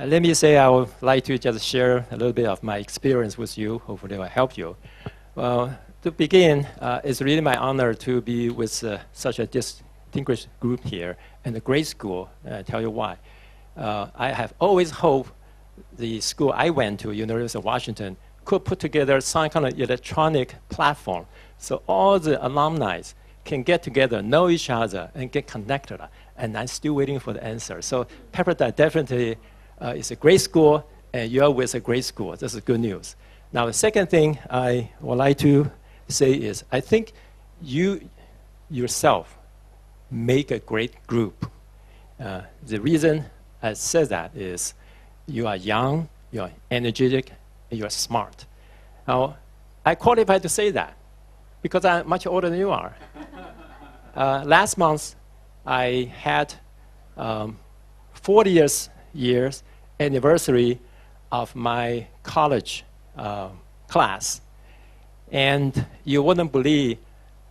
Let me say I would like to just share a little bit of my experience with you. Hopefully it will help you. Well, to begin, it's really my honor to be with such a distinguished group here and a great school. I'll tell you why. I have always hoped the school I went to, University of Washington, could put together some kind of electronic platform so all the alumni can get together, know each other, and get connected. And I'm still waiting for the answer. So Pepperdine definitely is a great school, and you're with a great school. This is good news. Now, the second thing I would like to say is, I think you yourself make a great group. The reason I say that is you are young, you are energetic, and you are smart. Now, I qualify to say that because I'm much older than you are. Last month, I had 40 years anniversary of my college class. And you wouldn't believe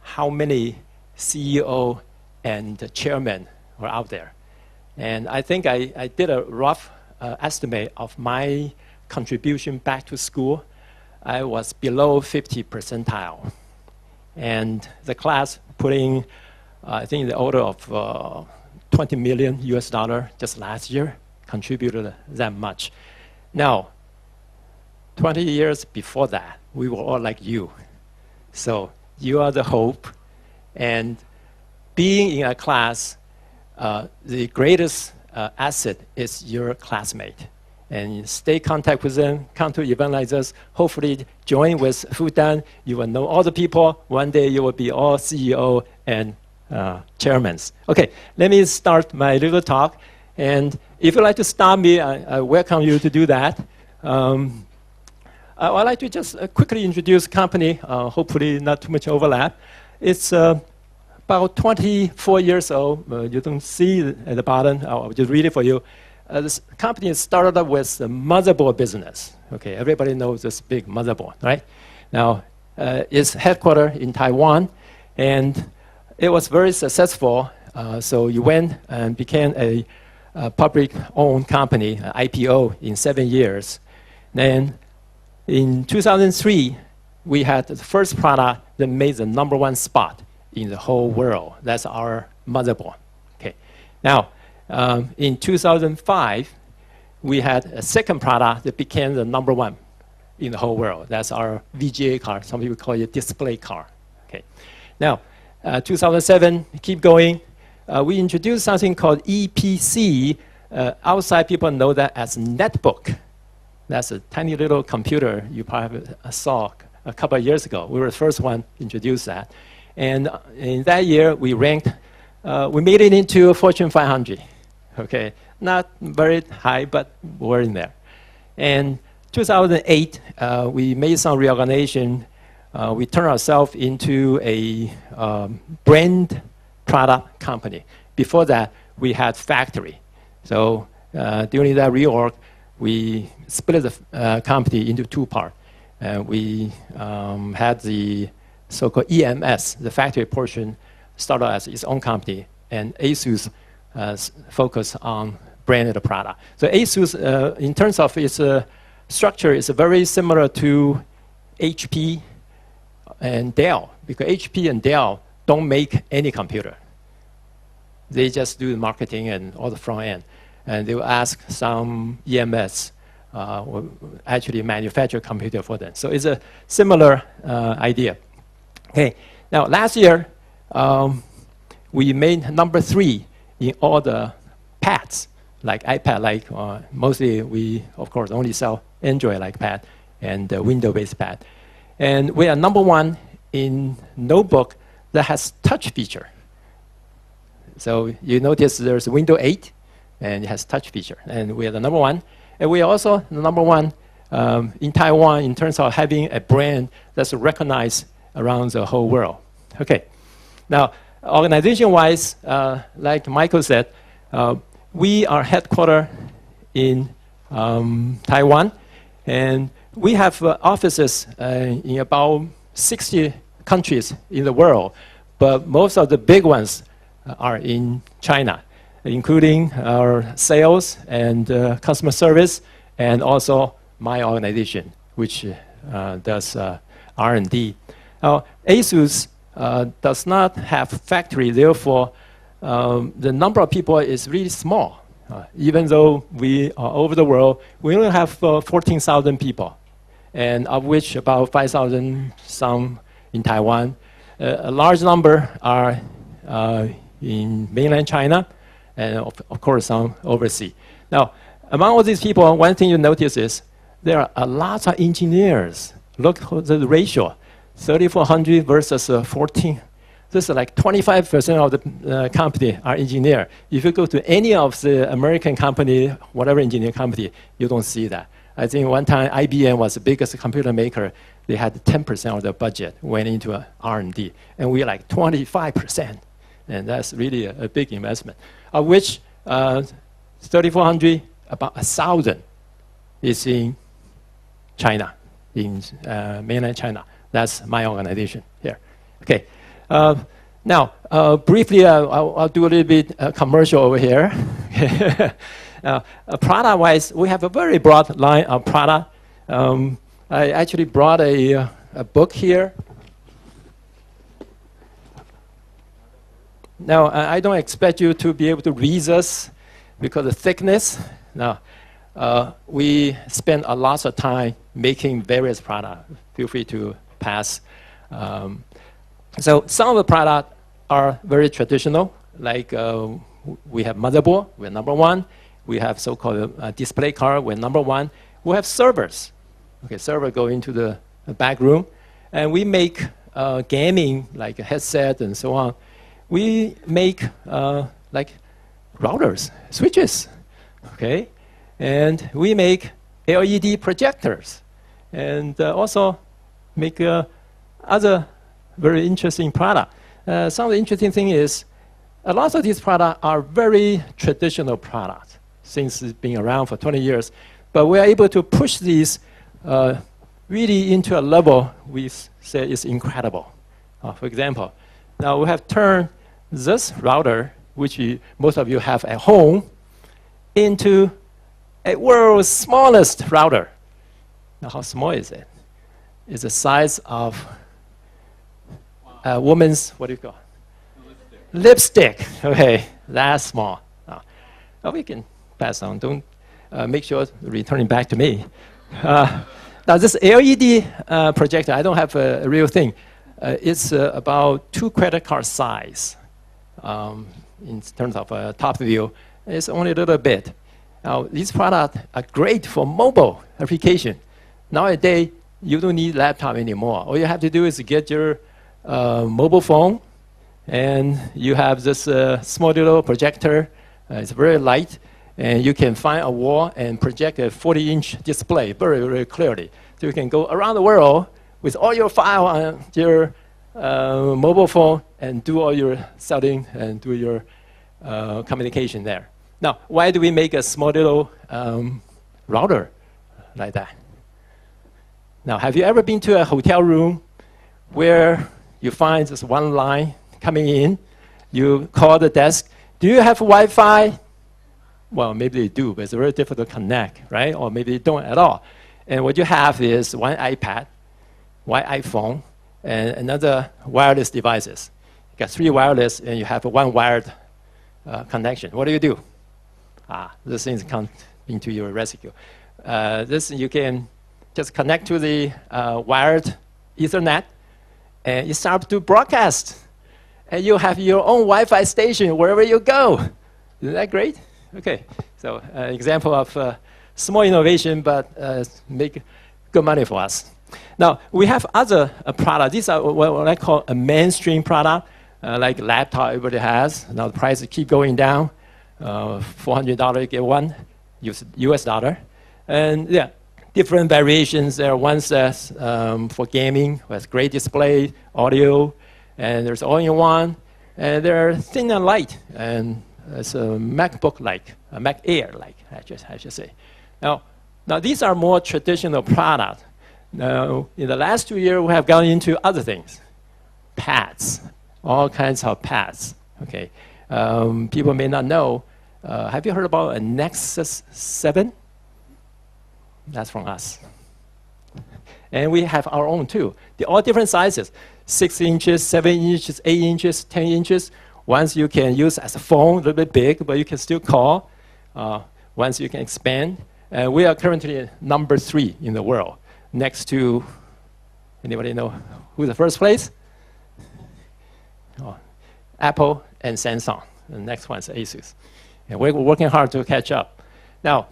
how many CEO and chairmen were out there. And I think I did a rough estimate of my contribution back to school. I was below 50 percentile. And the class putting, I think, the order of 20 million US dollar just last year, contributed that much. Now, 20 years before that, we were all like you. So you are the hope. And being in a class, the greatest asset is your classmate. And stay in contact with them, come to event like this, hopefully join with Fudan. You will know all the people. One day you will be all CEO and chairmen. Okay, let me start my little talk. And if you'd like to stop me, I welcome you to do that. I'd like to just quickly introduce the company, hopefully not too much overlap. It's about 24 years old. You don't see it at the bottom. I'll just read it for you. This company started up with the motherboard business. Okay, everybody knows this big motherboard, right? Now, it's headquartered in Taiwan, and it was very successful. So you went and became a public-owned company, IPO, in 7 years. Then in 2003, we had the first product that made the #1 spot in the whole world. That's our motherboard. Okay. Now, in 2005, we had a second product that became the #1 in the whole world. That's our VGA card. Some people call it display card. Okay. Now, 2007, keep going. We introduced something called EPC. Outside people know that as netbook. That's a tiny little computer you probably saw a couple of years ago. We were the first one to introduce that. And in that year, we ranked, we made it into Fortune 500. Okay, not very high, but we're in there. And 2008, we made some reorganization. We turned ourselves into a brand product company. Before that, we had factory. So during that reorg, we split the company into two parts. We had the so-called EMS, the factory portion, started as its own company, and ASUS focused on branded product. So ASUS, in terms of its structure, is very similar to HP and Dell, because HP and Dell don't make any computer. They just do the marketing and all the front end. And they will ask some EMS, actually manufacture computer for them. So it's a similar idea. Okay, now last year, we made #3 in all the pads, like iPad, like mostly we, of course, only sell Android-like pad and Windows-based pad. And we are #1 in notebook that has touch feature. So you notice there's Windows 8, and it has touch feature. And we are the #1. And we are also the #1 in Taiwan in terms of having a brand that's recognized around the whole world. Okay. Now, organization-wise, like Michael said, we are headquartered in Taiwan. And we have offices in about 60 countries in the world. But most of the big ones are in China. including our sales and customer service, and also my organization, which does R&D. Now, ASUS does not have factory, therefore, the number of people is really small. Even though we are over the world, we only have 14,000 people, and of which about 5,000 some in Taiwan. A large number are in mainland China, and of course some overseas. Now, among all these people, one thing you notice is there are a lot of engineers. Look at the ratio, 3,400 versus 14. This is like 25% of the company are engineer. If you go to any of the American company, whatever engineering company, you don't see that. I think one time IBM was the biggest computer maker. They had 10% of the budget went into R&D, and we're like 25%. And that's really a big investment, of which 3,400, about 1,000 is in China, in mainland China. That's my organization here. Okay. Now, briefly, I'll do a little bit commercial over here. Product-wise, we have a very broad line of product. I actually brought a book here. Now, I don't expect you to be able to read this because of the thickness. Now, we spend a lot of time making various products. Feel free to pass. So some of the products are very traditional, like we have motherboard, we're number one. We have so-called display card, we're number one. We have servers. Okay, server go into the back room. And we make gaming, like a headset and so on. We make like routers, switches, okay? And we make LED projectors. And also make other very interesting product. Some of the interesting thing is a lot of these products are very traditional products since it's been around for 20 years. But we are able to push these really into a level we say is incredible. For example, now we have turned this router, which most of you have at home, into a world's smallest router. Now, how small is it? It's the size of a woman's, what do you call it? Lipstick. Okay, that's small. Now we can pass on. Don't make sure returning back to me. Now this LED projector, I don't have a real thing. It's about 2 credit card size in terms of top view. It's only a little bit. Now these products are great for mobile application. Nowadays, you don't need laptop anymore. All you have to do is get your mobile phone, and you have this small little projector. It's very light, and you can find a wall and project a 40-inch display very, very clearly. So you can go around the world with all your file on your mobile phone and do all your selling and do your communication there. Now, why do we make a small little router like that? Now, have you ever been to a hotel room where you find this one line coming in? You call the desk. Do you have Wi-Fi? Well, maybe they do, but it's very difficult to connect, right? Or maybe they don't at all. And what you have is one iPad, one iPhone, and another wireless devices. You got 3 wireless, and you have a 1 wired connection. What do? This thing comes into your rescue. This you can just connect to the wired Ethernet, and you start to broadcast. And you have your own Wi-Fi station wherever you go. Isn't that great? Okay, so example of small innovation, but make good money for us. Now, we have other products. These are what I call a mainstream product, like laptop everybody has. Now the prices keep going down. $400 you get one, US dollar. And yeah, different variations. There are ones that's for gaming with great display, audio, and there's all-in-one. And they're thin and light, and it's a MacBook-like, a Mac Air-like, I should say. Now these are more traditional products. Now, in the last 2 years, we have gone into other things. Pads, all kinds of pads, okay. People may not know, Have you heard about a Nexus 7? That's from us. And we have our own too. They're all different sizes, 6 inches, 7 inches, 8 inches, 10 inches. Ones you can use as a phone, a little bit big, but you can still call. Ones you can expand. We are currently number 3 in the world, next to, anybody know who's the first place? Oh, Apple and Samsung. The next one is Asus. And we're working hard to catch up. Now,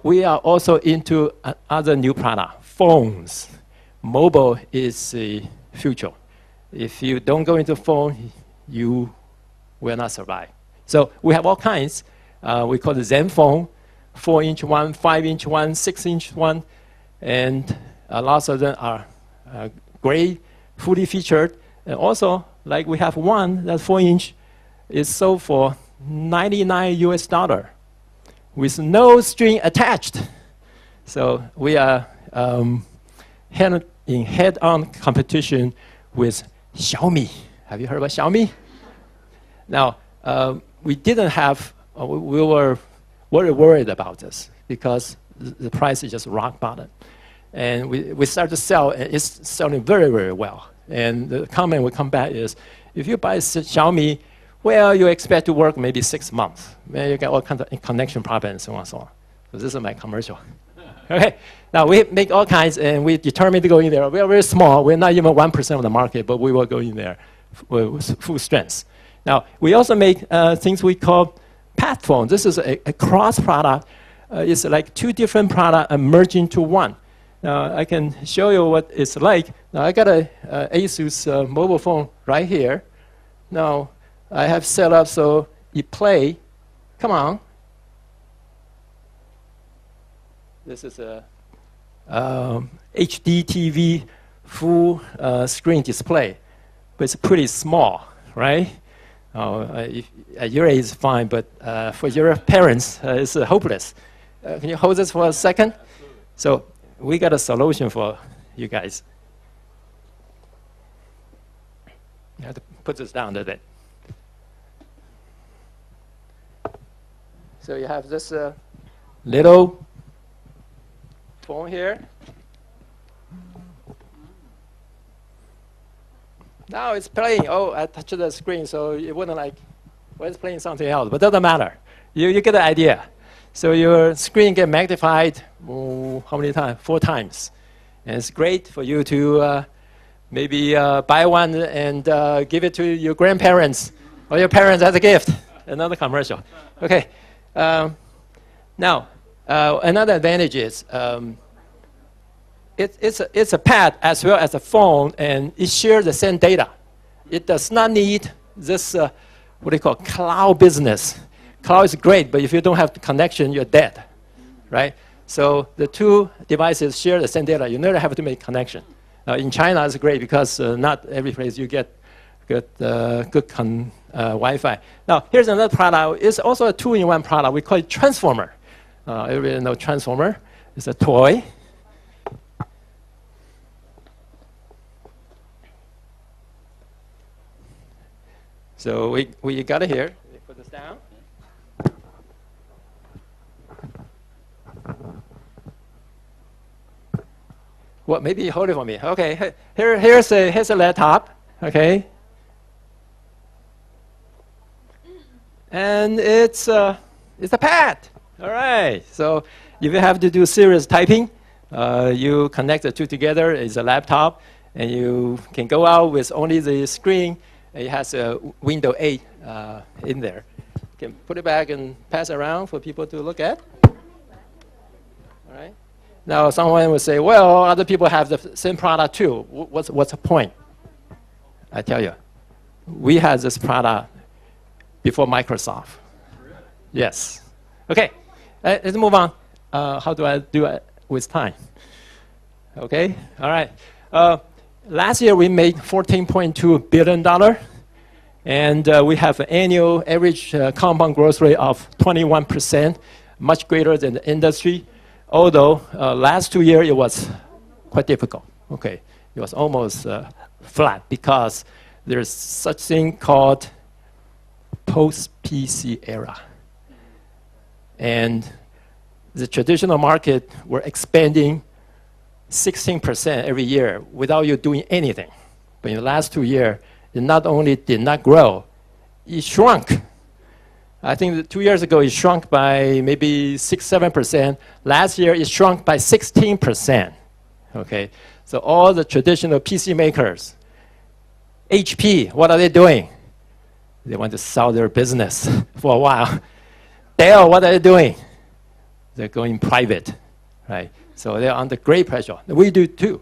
we are also into other new product, phones. Mobile is the future. If you don't go into phone, you will not survive. So we have all kinds. We call it Zen phone, 4-inch one, 5-inch one, 6-inch one, and lots of them are great, fully featured. And also, like we have one that's 4-inch, is sold for $99 US with no string attached. So we are in head-on competition with Xiaomi. Have you heard about Xiaomi? Now, we didn't have, we were very worried about this because the price is just rock bottom. And we started to sell, and it's selling very, very well. And the comment will come back is, if you buy Xiaomi, well, you expect to work maybe 6 months. Then you get all kinds of connection problems and so on and so on. So this is my commercial. Okay, now we make all kinds, and we determined to go in there. We are very small. We're not even 1% of the market, but we will go in there with full strength. Now, we also make things we call pad phone. This is a cross product. It's like 2 different products merged into one. Now, I can show you what it's like. Now, I got a Asus mobile phone right here. Now, I have set up so you play. Come on. This is a HD TV full screen display, but it's pretty small, right? At your age, it's fine, but for your parents, it's hopeless. Can you hold this for a second? So we got a solution for you guys. You have to put this down a bit. So you have this little phone here. Now it's playing. Oh, I touched the screen, so it wouldn't like, well, it's playing something else, but doesn't matter. You get the idea. So your screen get magnified, how many times? 4 times. And it's great for you to maybe buy one and give it to your grandparents or your parents as a gift. Another commercial. Okay. Now, another advantage is it's a pad as well as a phone, and it shares the same data. It does not need this, what do you call, cloud business. Cloud is great, but if you don't have the connection, you're dead, right? So the 2 devices share the same data. You never have to make connection. Now, in China, it's great because not every place you get good Wi-Fi. Now, here's another product. It's also a 2-in-1 product. We call it Transformer. Everybody know Transformer. It's a toy. So we got it here. We put this down. Well, maybe you hold it for me. Okay, here's a laptop. Okay. And it's a pad. All right. So if you have to do serious typing, you connect the 2 together. It's a laptop, and you can go out with only the screen. It has a Windows 8 in there. You can put it back and pass around for people to look at. All right. Now, someone will say, well, other people have the same product too. What's the point? I tell you, we had this product before Microsoft. Yes. Okay, let's move on. How do I do it with time? Okay, all right. Last year, we made $14.2 billion, and we have an annual average compound growth rate of 21%, much greater than the industry, although last 2 years, it was quite difficult. Okay, it was almost flat because there's such thing called post-PC era. And the traditional market were expanding 16% every year without you doing anything. But in the last 2 years, it not only did not grow, it shrunk. I think that 2 years ago, it shrunk by maybe 6-7%. Last year, it shrunk by 16%. Okay, so all the traditional PC makers, HP, what are they doing? They want to sell their business for a while. Dell, what are they doing? They're going private, right? So they're under great pressure. We do too,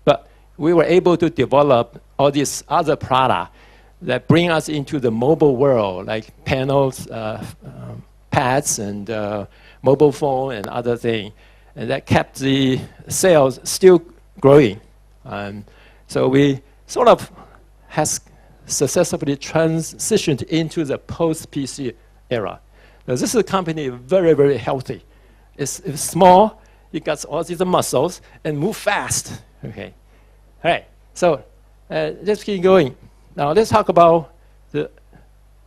But we were able to develop all these other products that bring us into the mobile world, like panels, pads, and mobile phone and other things. And that kept the sales still growing. So we sort of has successfully transitioned into the post-PC era. Now, this is a company very, very healthy. It's small, it got all these muscles, and move fast. Okay. All right, so let's keep going. Now let's talk about the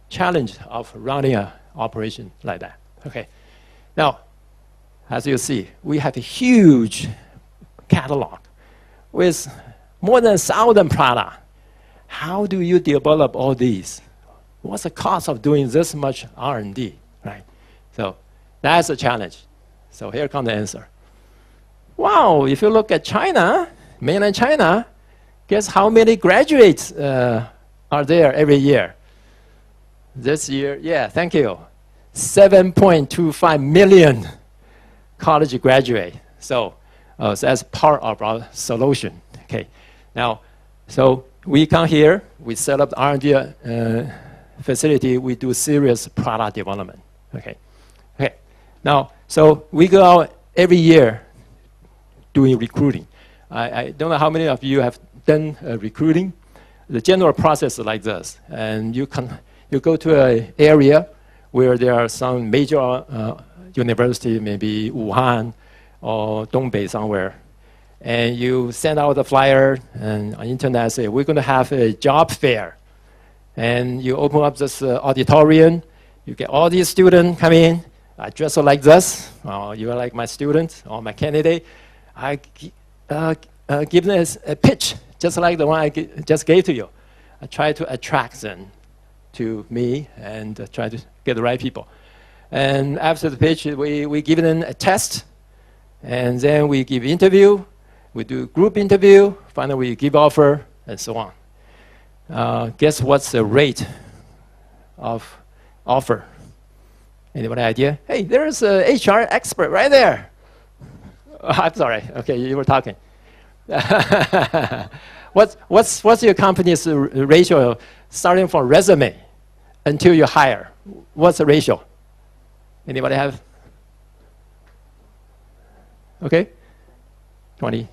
challenge of running an operation like that. Okay. Now, as you see, we have a huge catalog with more than 1,000 products. How do you develop all these? What's the cost of doing this much R&D, right? So that's a challenge. So here comes the answer. Wow, if you look at China, mainland China, guess how many graduates are there every year? This year, yeah, thank you. 7.25 million college graduate. So that's part of our solution. Okay. Now, so we come here, we set up the R&D facility, we do serious product development. Okay. Okay. Now, so we go out every year doing recruiting. I don't know how many of you have done recruiting. The general process is like this, and you go to an area where there are some major university, maybe Wuhan or Dongbei somewhere, and you send out a flyer and on internet say, we're going to have a job fair. And you open up this auditorium, you get all these students come in, I dress like this, you are like my student or my candidate. I give them a pitch, just like the one I just gave to you. I try to attract them to me and try to get the right people. And after the pitch, we give them a test, and then we give interview, we do group interview, finally we give offer, and so on. Guess what's the rate of offer? Anybody idea? Hey, there's an HR expert right there. Oh, I'm sorry. Okay, you were talking. What's your company's ratio starting from resume until you hire? What's the ratio? Anybody have? Okay, 20.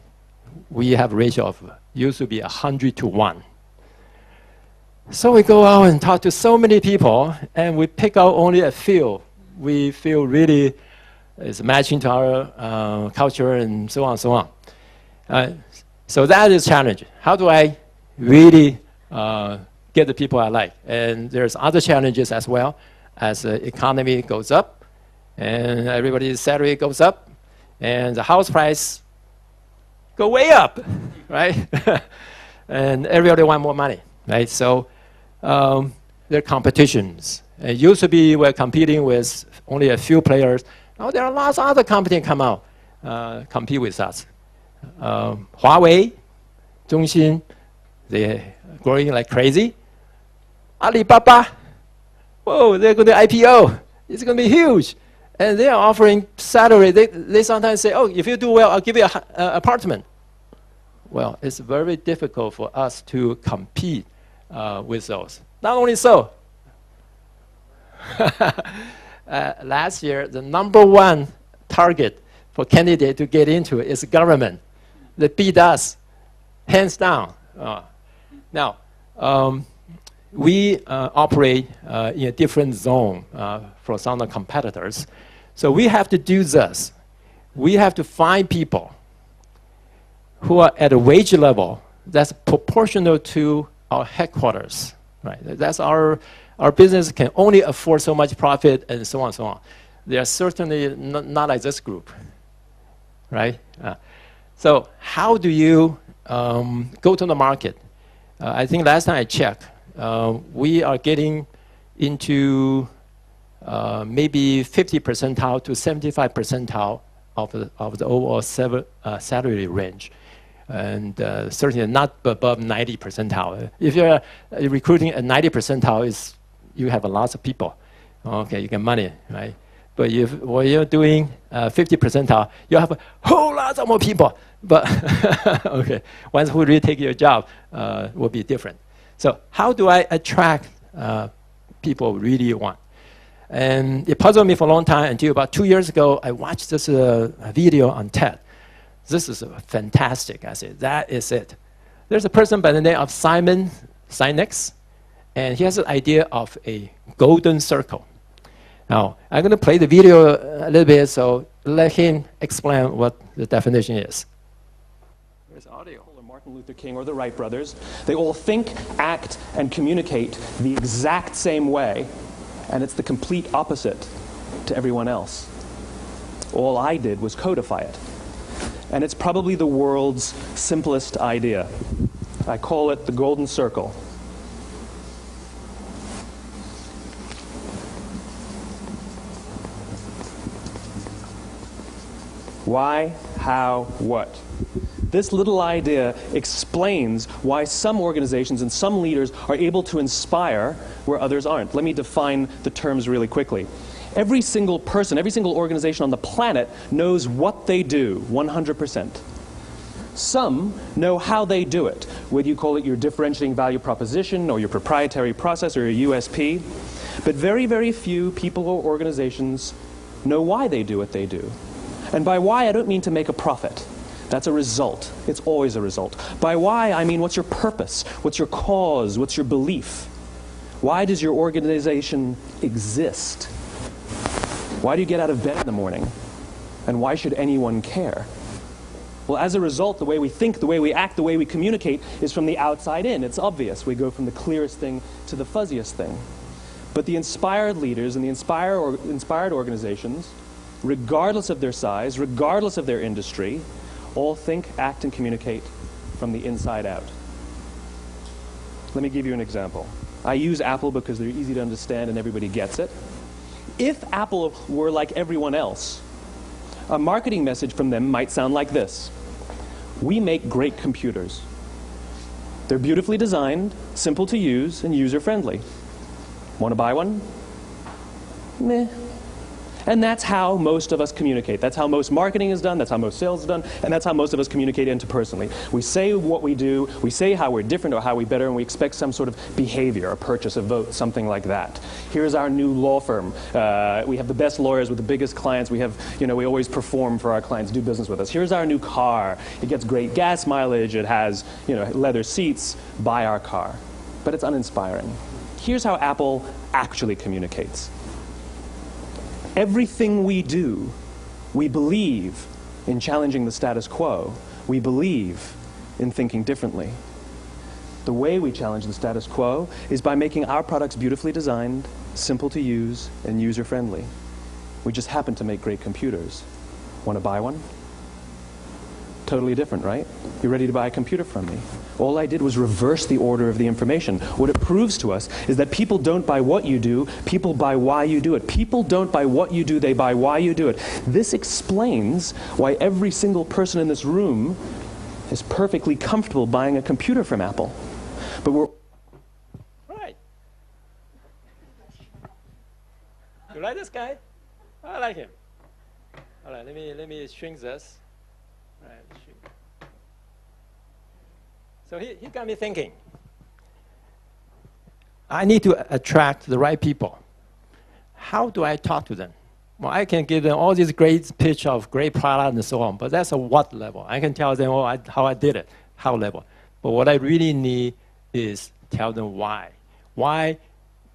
We have a ratio of used to be 100 to 1. So we go out and talk to so many people, and we pick out only a few we feel really is matching to our culture and so on and so on. So that is challenge. How do I really get the people I like? And there's other challenges as well. As the economy goes up, and everybody's salary goes up, and the house price go way up, right? And everybody want more money, right? So there are competitions. It used to be we're competing with only a few players. Now there are lots of other companies come out, compete with us. Huawei, Zhongxin, they're growing like crazy. Alibaba, whoa, they're going to IPO. It's going to be huge. And they are offering salary. They sometimes say, oh, if you do well, I'll give you an apartment. Well, it's very difficult for us to compete with those. Not only so, last year, the #1 target for candidate to get into is government. They beat us, hands down. Now, we operate in a different zone from some of the competitors. So we have to do this. We have to find people who are at a wage level that's proportional to our headquarters. Right? That's our business can only afford so much profit and so on and so on. they are certainly not like this group, right? So how do you go to the market? I think last time I checked, we are getting into maybe 50 percentile to 75 percentile of the overall salary range. And certainly not above 90 percentile. If you're recruiting at 90 percentile, you have lots of people. Okay, you get money, right? But when you're doing 50 percentile, you have a whole lot of more people. But okay, ones who really take your job will be different. So how do I attract people really want? And it puzzled me for a long time until about 2 years ago, I watched this video on TED. This is fantastic. I said, that is it. There's a person by the name of Simon Sinek, and he has an idea of a golden circle. Now, I'm going to play the video a little bit, so let him explain what the definition is. There's audio. Or Martin Luther King or the Wright brothers, they all think, act, and communicate the exact same way, and it's the complete opposite to everyone else. All I did was codify it. And it's probably the world's simplest idea. I call it the golden circle. Why, how, what? This little idea explains why some organizations and some leaders are able to inspire where others aren't. Let me define the terms really quickly. Every single person, every single organization on the planet knows what they do 100%. Some know how they do it, whether you call it your differentiating value proposition or your proprietary process or your USP. But very, very few people or organizations know why they do what they do. And by why, I don't mean to make a profit. That's a result. It's always a result. By why, I mean what's your purpose? What's your cause? What's your belief? Why does your organization exist? Why do you get out of bed in the morning? And why should anyone care? Well, as a result, the way we think, the way we act, the way we communicate is from the outside in. It's obvious. We go from the clearest thing to the fuzziest thing. But the inspired leaders and the inspired organizations, regardless of their size, regardless of their industry, all think, act, and communicate from the inside out. Let me give you an example. I use Apple because they're easy to understand and everybody gets it. If Apple were like everyone else, a marketing message from them might sound like this. We make great computers. They're beautifully designed, simple to use, and user-friendly. Want to buy one? Meh. And that's how most of us communicate. That's how most marketing is done, that's how most sales is done, and that's how most of us communicate interpersonally. We say what we do, we say how we're different or how we're better, and we expect some sort of behavior, a purchase, a vote, something like that. Here's our new law firm. We have the best lawyers with the biggest clients. We have, we always perform for our clients, do business with us. Here's our new car. It gets great gas mileage. It has, leather seats. Buy our car. But it's uninspiring. Here's how Apple actually communicates. Everything we do, we believe in challenging the status quo. We believe in thinking differently. The way we challenge the status quo is by making our products beautifully designed, simple to use, and user-friendly. We just happen to make great computers. Want to buy one? Totally different, right? You're ready to buy a computer from me. All I did was reverse the order of the information. What it proves to us is that people don't buy what you do, people buy why you do it. People don't buy what you do, they buy why you do it. This explains why every single person in this room is perfectly comfortable buying a computer from Apple. But we're... Right. You like this guy? I like him. All right, let me shrink this. Right. So he got me thinking. I need to attract the right people. How do I talk to them? Well, I can give them all this great pitch of great product and so on, but that's a what level. I can tell them how I did it, how level. But what I really need is tell them why. Why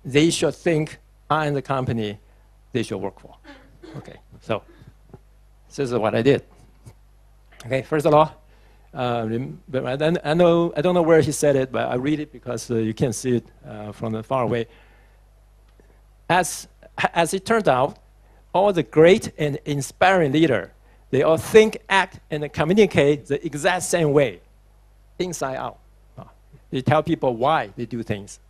they should think I am the company they should work for. Okay, so this is what I did. Okay, first of all, but I don't know where he said it, but I read it because you can't see it from far away. As it turned out, all the great and inspiring leaders, they all think, act, and communicate the exact same way, inside out. They tell people why they do things.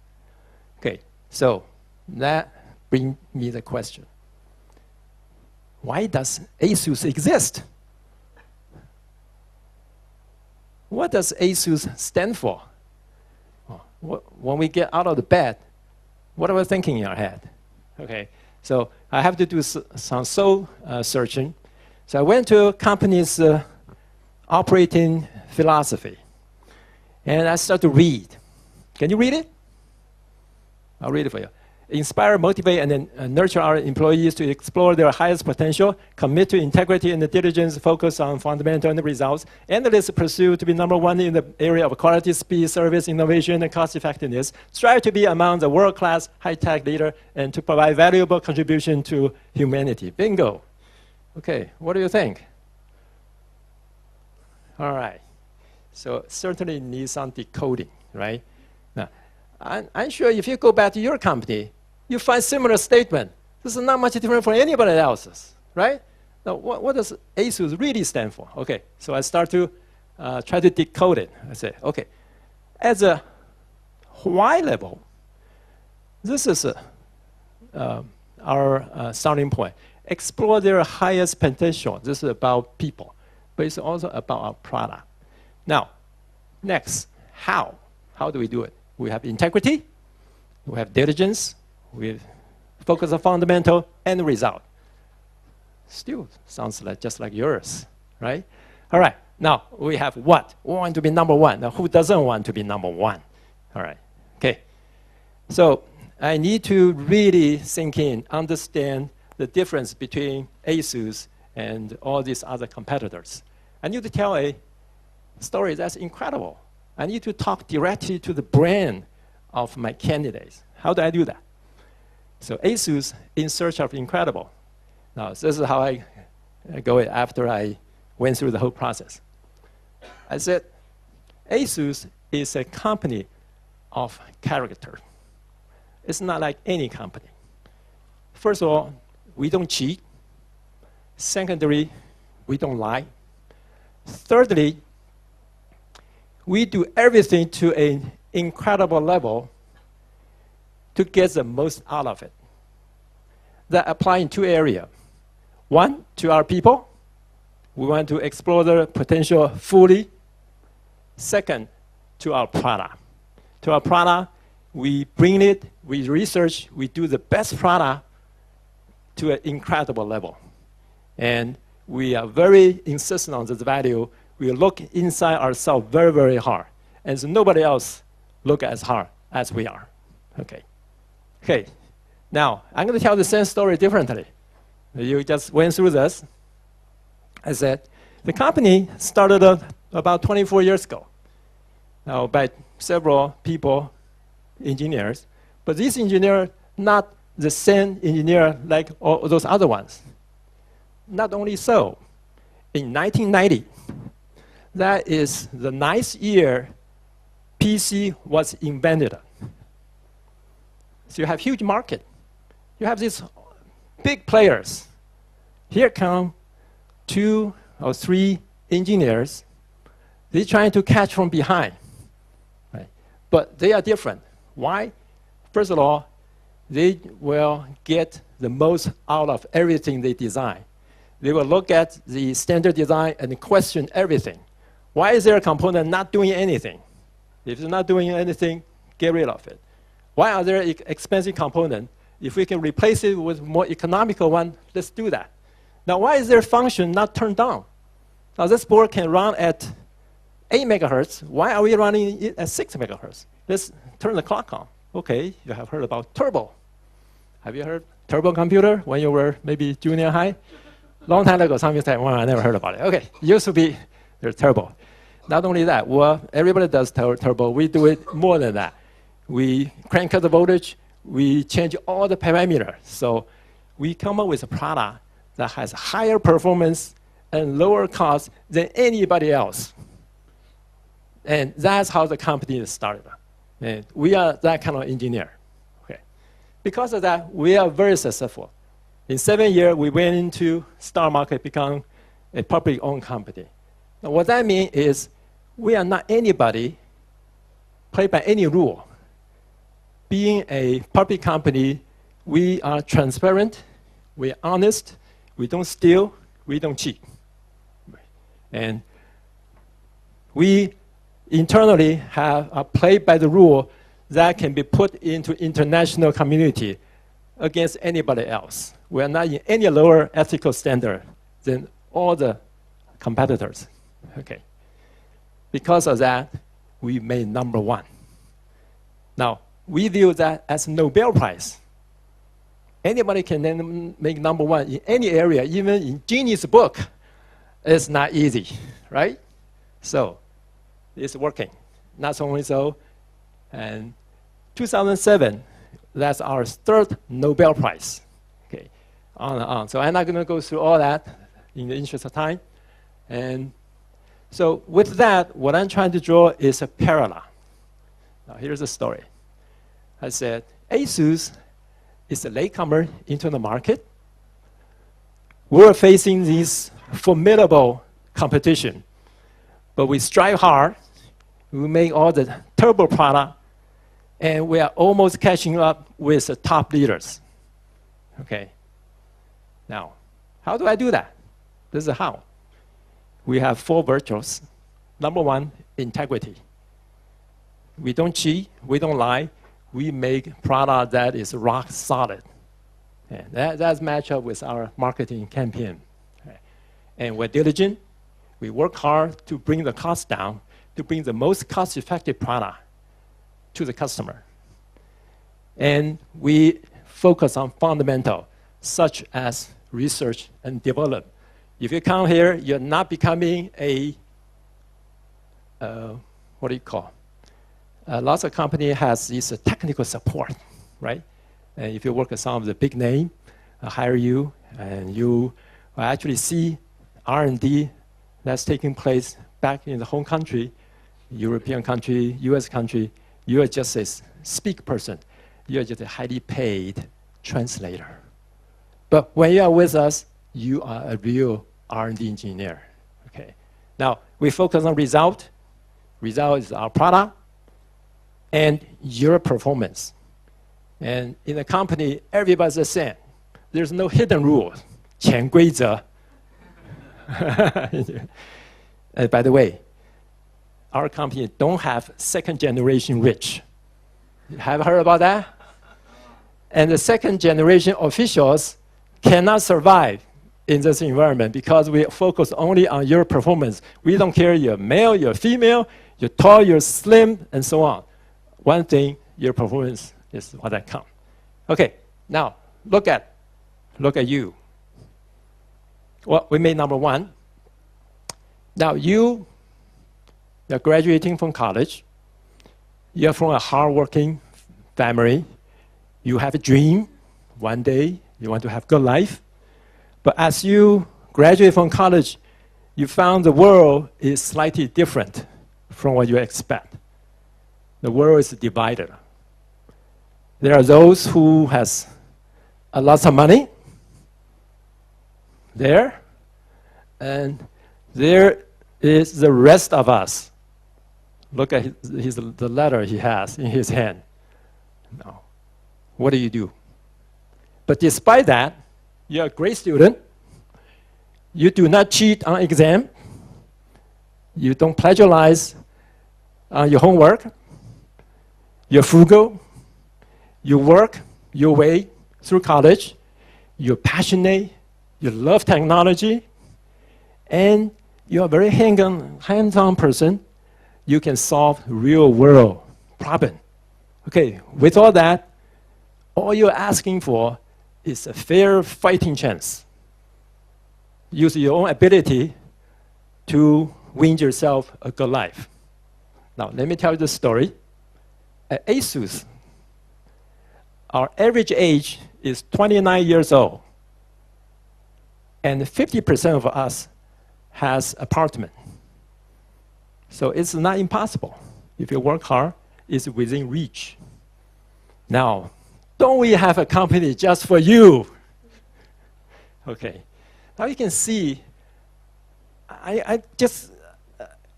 Okay, so that brings me the question. Why does ASUS exist? What does ASUS stand for? When we get out of the bed, what are we thinking in our head? Okay, so I have to do some soul searching. So I went to a company's operating philosophy, and I started to read. Can you read it? I'll read it for you. Inspire, motivate, and then nurture our employees to explore their highest potential, commit to integrity and diligence, focus on fundamental and results, endlessly pursue to be number one in the area of quality, speed, service, innovation, and cost effectiveness, strive to be among the world-class high-tech leader, and to provide valuable contribution to humanity. Bingo. Okay, what do you think? All right. So certainly needs some decoding, right? Now, I'm sure if you go back to your company, you find similar statement. This is not much different from anybody else's, right? Now, what does ASUS really stand for? Okay, so I start to try to decode it. I say, okay, as a why level, this is our starting point. Explore their highest potential. This is about people, but it's also about our product. Now, next, how? How do we do it? We have integrity, we have diligence, we focus on fundamental and result. Still sounds like just like yours, right? All right, now we have what? We want to be number one. Now, who doesn't want to be number one? All right, okay. So I need to really sink in, understand the difference between ASUS and all these other competitors. I need to tell a story that's incredible. I need to talk directly to the brain of my candidates. How do I do that? So ASUS in search of incredible. Now, this is how I go after I went through the whole process. I said, ASUS is a company of character. It's not like any company. First of all, we don't cheat. Secondly, we don't lie. Thirdly, we do everything to an incredible level to get the most out of it. That apply in two areas. One, to our people. We want to explore their potential fully. Second, to our product. To our product, we bring it, we research, we do the best product to an incredible level. And we are very insistent on this value. We look inside ourselves very, very hard. And so nobody else look as hard as we are. Okay. Okay. Now, I'm going to tell the same story differently. You just went through this. I said, the company started about 24 years ago. Now, by several people, engineers. But these engineers, not the same engineer like all those other ones. Not only so, in 1990, that is the ninth year PC was invented. So you have huge market. You have these big players. Here come 2 or 3 engineers. They're trying to catch from behind. Right? But they are different. Why? First of all, they will get the most out of everything they design. They will look at the standard design and question everything. Why is there a component not doing anything? If it's not doing anything, get rid of it. Why are there expensive components? If we can replace it with more economical one, let's do that. Now, why is their function not turned on? Now, this board can run at 8 megahertz. Why are we running it at 6 megahertz? Let's turn the clock on. Okay, you have heard about turbo. Have you heard turbo computer when you were maybe junior high? Long time ago, some of you said, well, I never heard about it. Okay, it used to be there's turbo. Not only that, well, everybody does turbo. We do it more than that. We crank up the voltage. We change all the parameters. So we come up with a product that has higher performance and lower cost than anybody else. And that's how the company started. And we are that kind of engineer. Okay. Because of that, we are very successful. In 7 years, we went into stock market, become a public owned company. Now, what that means is we are not anybody play by any rule. Being a public company, we are transparent, we are honest, we don't steal, we don't cheat. And we internally have a play by the rule that can be put into international community against anybody else. We are not in any lower ethical standard than all the competitors. Okay. Because of that, we made #1. Now, we view that as Nobel Prize. Anybody can then make #1 in any area, even in Guinness Book. It's not easy, right? So, it's working. Not only so, and 2007, that's our 3rd Nobel Prize. Okay, on and on. So I'm not going to go through all that in the interest of time. And so with that, what I'm trying to draw is a parallel. Now here's the story. I said, ASUS is a latecomer into the market. We're facing this formidable competition, but we strive hard. We make all the turbo product, and we are almost catching up with the top leaders. Okay. Now, how do I do that? This is how. We have 4 virtues. #1, integrity. We don't cheat, we don't lie. We make product that is rock solid. And that's match up with our marketing campaign. Okay. And we're diligent. We work hard to bring the cost down, to bring the most cost-effective product to the customer. And we focus on fundamental, such as research and development. If you come here, you're not becoming a, what do you call? Lots of company has this technical support, right? And if you work at some of the big name, hire you, and you actually see R&D that's taking place back in the home country, European country, US country. You are just a speak person. You are just a highly paid translator. But when you are with us, you are a real R&D engineer. Okay. Now, we focus on result. Result is our product and your performance. And in the company, everybody's the same. There's no hidden rules. 潜规则. By the way, our company don't have 2nd generation rich. Have you heard about that? And the 2nd generation officials cannot survive in this environment because we focus only on your performance. We don't care you're male, you're female, you're tall, you're slim, and so on. One thing, your performance is what that counts. Okay, now look at you. Well, we made #1. Now you're graduating from college. You're from a hardworking family. You have a dream. One day you want to have good life. But as you graduate from college, you found the world is slightly different from what you expect. The world is divided. There are those who has a lot of money there, and there is the rest of us. Look at the letter he has in his hand. Now, what do you do? But despite that, you're a great student. You do not cheat on exam. You don't plagiarize on your homework. You're frugal. You work your way through college. You're passionate. You love technology. And you're a very hands-on person. You can solve real-world problem. Okay, with all that, all you're asking for is a fair fighting chance. Use your own ability to win yourself a good life. Now, let me tell you the story. At ASUS, our average age is 29 years old, and 50% of us has apartment. So it's not impossible. If you work hard, it's within reach. Now, don't we have a company just for you? Okay. Now you can see, I just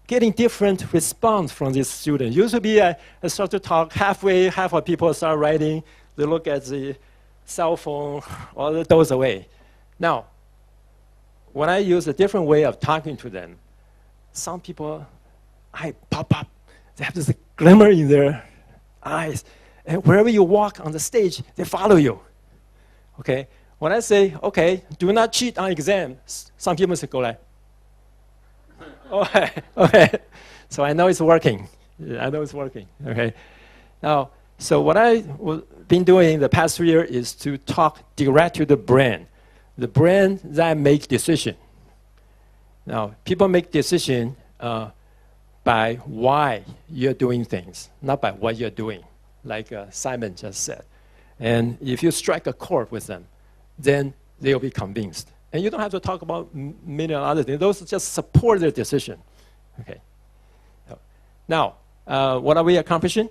getting different response from this student. Used to be I start to talk halfway, half of people start writing, they look at the cell phone, or they doze away. Now, when I use a different way of talking to them, some people, I pop up. They have this glimmer in their eyes. And wherever you walk on the stage, they follow you. Okay? When I say, okay, do not cheat on exam, some people say, go like, okay, okay. So I know it's working. I know it's working, okay? Now, so what I've been doing the past 3 years is to talk direct to the brain that make decision. Now, people make decision by why you're doing things, not by what you're doing, like Simon just said. And if you strike a chord with them, then they'll be convinced. And you don't have to talk about million other things. Those just support their decision. Okay. Now, what are we accomplishing?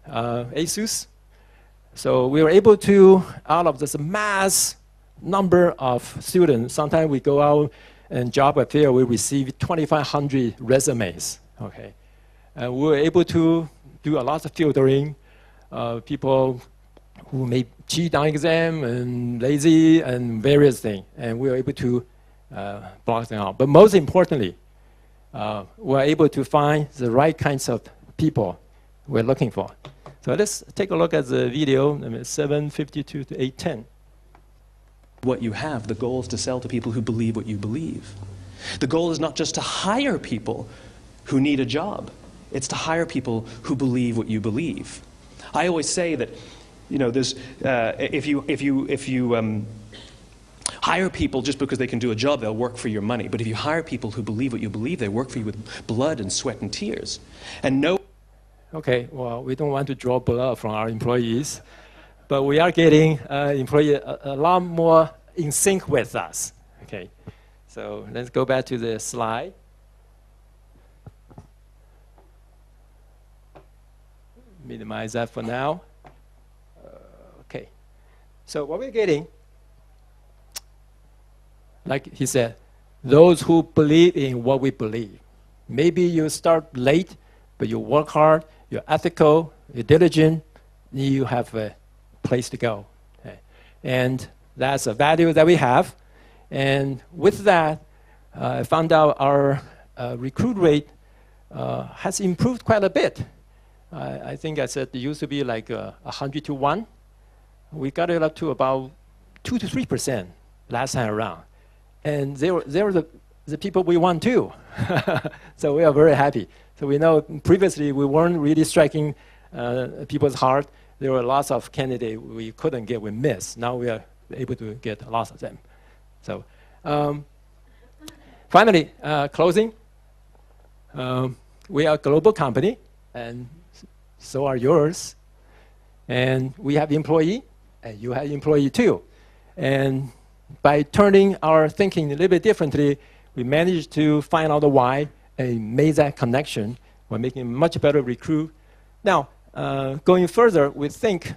ASUS. So we were able to, out of this mass number of students, sometimes we go out and job fair, we receive 2,500 resumes. Okay. And we were able to do a lot of filtering. People who may cheat on exam and lazy and various things, and we were able to block them out. But most importantly, we were able to find the right kinds of people we're looking for. So let's take a look at the video, 7:52 to 8:10. What you have, the goal is to sell to people who believe what you believe. The goal is not just to hire people who need a job. It's to hire people who believe what you believe. I always say that, you know, there's, if you hire people just because they can do a job, they'll work for your money. But if you hire people who believe what you believe, they work for you with blood and sweat and tears. And no. Okay, well, we don't want to draw blood from our employees, but we are getting employees a lot more in sync with us. Okay, so let's go back to the slide. Minimize that for now. Okay, so what we're getting, like he said, those who believe in what we believe. Maybe you start late, but you work hard, you're ethical, you're diligent, you have a place to go. Okay. And that's a value that we have. And with that, I found out our recruit rate has improved quite a bit. I think I said it used to be like 100 to 1. We got it up to about 2 to 3% last time around. And they were the people we want too. So we are very happy. So we know previously we weren't really striking people's heart. There were lots of candidates we couldn't get, we missed. Now we are able to get lots of them. So finally, closing. We are a global company, and so are yours. And we have employee, and you have employee too. And by turning our thinking a little bit differently, we managed to find out the why and made that connection. We're making a much better recruit. Now, going further, we think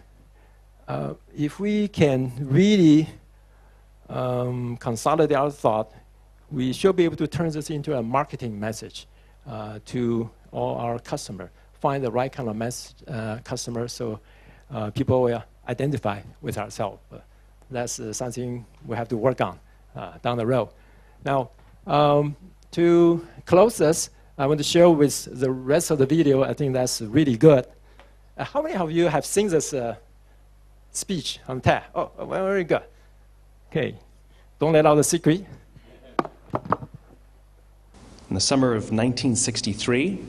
if we can really consolidate our thought, we should be able to turn this into a marketing message to all our customers. Find the right kind of customer so people will identify with ourselves. That's something we have to work on down the road. Now, to close this, I want to share with the rest of the video. I think that's really good. How many of you have seen this speech on TED? Oh, very good. Okay, don't let out the secret. In the summer of 1963,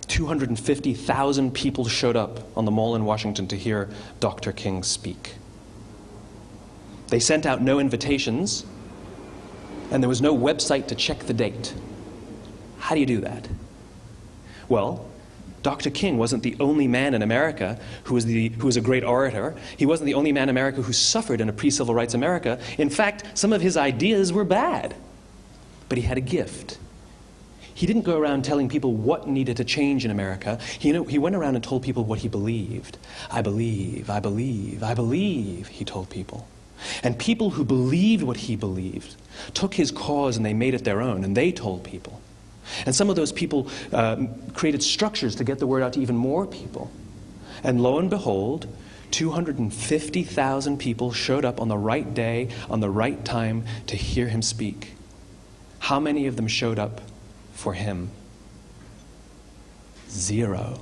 250,000 people showed up on the Mall in Washington to hear Dr. King speak. They sent out no invitations, and there was no website to check the date. How do you do that? Well, Dr. King wasn't the only man in America who was a great orator. He wasn't the only man in America who suffered in a pre-civil rights America. In fact, some of his ideas were bad. But he had a gift. He didn't go around telling people what needed to change in America. He went around and told people what he believed. I believe, I believe, I believe, he told people. And people who believed what he believed took his cause and they made it their own, and they told people. And some of those people created structures to get the word out to even more people. And lo and behold, 250,000 people showed up on the right day, on the right time to hear him speak. How many of them showed up for him? 0.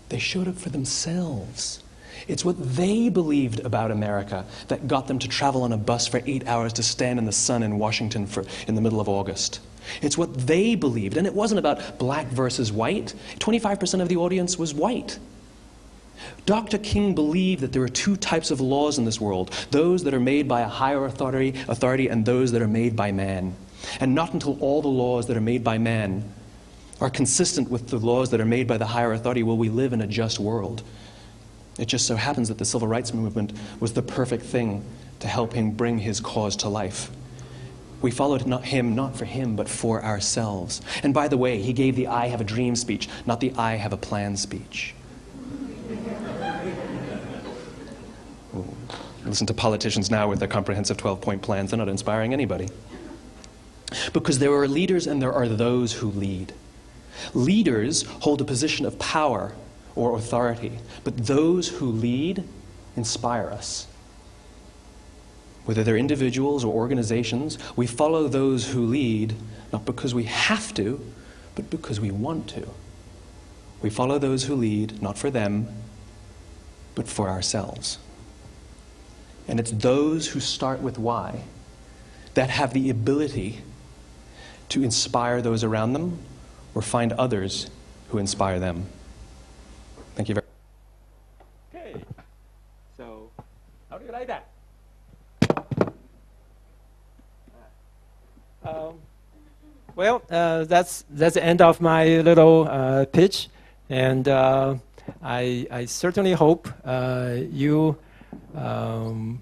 They showed up for themselves. It's what they believed about America that got them to travel on a bus for 8 hours to stand in the sun in Washington in the middle of August. It's what they believed. And it wasn't about black versus white. 25% of the audience was white. Dr. King believed that there are 2 types of laws in this world, those that are made by a higher authority and those that are made by man. And not until all the laws that are made by man are consistent with the laws that are made by the higher authority will we live in a just world. It just so happens that the civil rights movement was the perfect thing to help him bring his cause to life. We followed him not for him, but for ourselves. And by the way, he gave the I have a dream speech, not the I have a plan speech. Ooh. Listen to politicians now with their comprehensive 12-point plans. They're not inspiring anybody. Because there are leaders and there are those who lead. Leaders hold a position of power or authority, but those who lead inspire us. Whether they're individuals or organizations, we follow those who lead not because we have to, but because we want to. We follow those who lead not for them, but for ourselves. And it's those who start with why that have the ability to inspire those around them or find others who inspire them. Thank you very much. Okay. So, how do you like that? Well, that's the end of my little pitch, and I certainly hope you will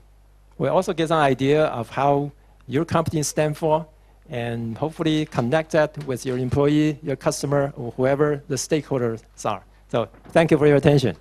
also get an idea of how your company stands for, and hopefully connect that with your employee, your customer, or whoever the stakeholders are. So thank you for your attention.